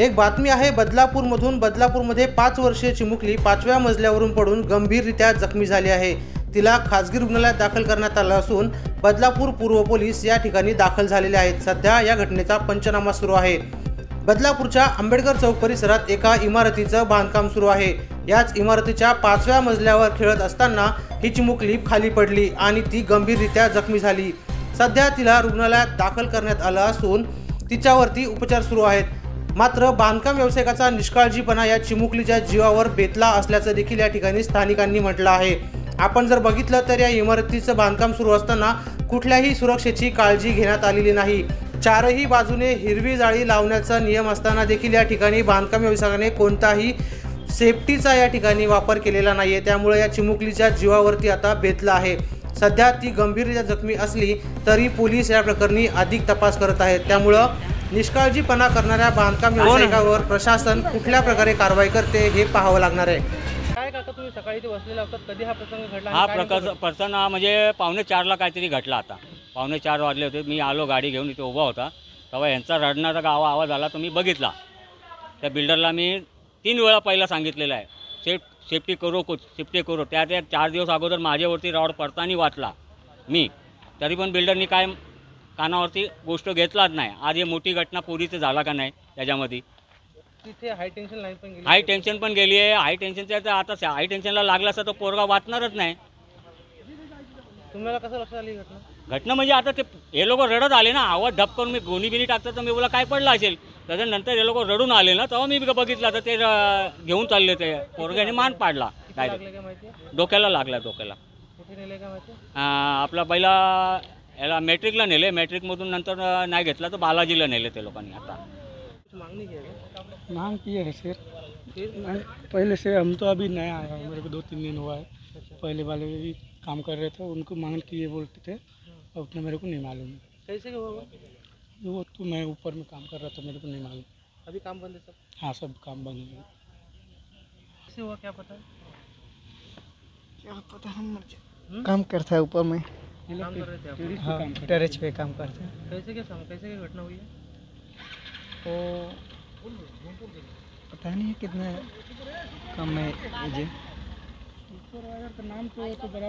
एक बातमी आहे बदलापूरमधून। बदलापूरमध्ये 5 वर्षीय चिमुकली 5व्या मजल्यावरून पडून गंभीररित्या जखमी झाली आहे। तिला खासगी रुग्णालयात दाखल करण्यात आलं असून बदलापूर पूर्व पोलीस या ठिकाणी दाखल झालेले आहेत। सध्या या घटनेचा पंचनामा सुरू आहे। बदलापूरच्या आंबेडकर चौक परिसरात एका इमारतीचं बांधकाम सुरू आहे। याच इमारतीच्या 5व्या मजल्यावर खेळत असताना ही चिमुकली खाली पडली आणि ती गंभीररित्या जखमी झाली। सध्या तिला रुग्णालयात दाखल करण्यात आलं असून तिच्यावरती उपचार सुरू आहेत। मात्र बांधकाम व्यावसायिकाचा निष्काळजीपणा या चिमुकलीच्या जीवावर बेतला असल्याचं देखील या ठिकाणी स्थानिकांनी म्हटलं आहे। आपण जर बघितलं तर या इमारतीचं बांधकाम सुरू असताना कुठल्याही सुरक्षेची काळजी घेण्यात आलेली नाही। चारही बाजूने हिरवी जाळी लावण्याचा नियम असताना देखील या ठिकाणी बांधकाम व्यावसायिकाने कोणताही सेफ्टीचा या ठिकाणी वापर केलेला नाहीये। त्यामुळे या चिमुकलीच्या जीवावरती आता बेतला आहे। सध्या ती गंभीररित्या जखमी असली तरी पोलीस या प्रकरणी अधिक तपास करत आहेत। त्यामुळे निष्काळजीपणा करणाऱ्या बांधकाम व्यावसायिकावर प्रशासन कुठल्या प्रकारे कारवाई करते हे पाहावं लागणार आहे। काय काका तुम्ही सकाळी ते बसलेला होता, कधी हा प्रसंग घडला? हा प्रसंग म्हणजे 3:45ला काहीतरी घडला। आता 3:45 वाजले होते। मी आलो गाडी घेऊन, इथे उभा होता तेव्हा यांचा रडण्याचा आवाज आला। तो मी बघितला। त्या बिल्डरला मी 3 वेळा पहिला सांगितलेलं आहे सेफ्टी करो। त्या 4 दिवस अगोदर माझ्यावरती रॉड पडताना वाचला मी, तरी पण बिल्डरनी काय कानावरती गोष्ट घेतलाच नाही। आज ही मोठी घटना पोरीचं झाला का नाही त्याच्यामध्ये। तिथे हाय टेन्शन लाईन पण गेली, हाय टेन्शन पण गेली आहे। हाय टेन्शनच्या आता हाय टेन्शनला लागला असता तो पोरगा वाचणारच नाही। तुम्हाला कसं लक्षात आली घटना म्हणजे आता ते हे लोक रडत आले ना, आवाज धप करून मी गोणी बिनी टाकतात तर मी बोला काय पडलं असेल। त्याच्यानंतर हे लोक रडून आले ना, तेव्हा मी बघितलं तर ते घेऊन चालले। ते पोरग्याने मान पाडला, काय डोक्याला लागला। डोक्याला आपला पहिला याला मॅट्रिकला नेले, मॅट्रिकमधून नंतर नाही घेतला तर बालाजीला नेले ते लोकांनी। आता मांग किए है सर, पहले से हम तो अभी नया आया है, मेरे को 2-3 दिन हुआ है। पहले वाले भी काम कर रहे थे, उनको मांग किए बोलते थे, अब उतना मेरे को नहीं मालूम। कैसे हुआ वो तो मैं ऊपर में काम कर रहा था, मेरे को नहीं मालूम। अभी काम बंद है सब? हाँ सब काम बंद है। कैसे हुआ क्या पता है? क्या पता, हम काम करता है ऊपर में, काम कर रहे थे आप? हाँ टेरेस पे काम करते हैं। कैसे क्या घटना हुई है? तो पता नहीं कितना कम है जी, नाम तो बराबर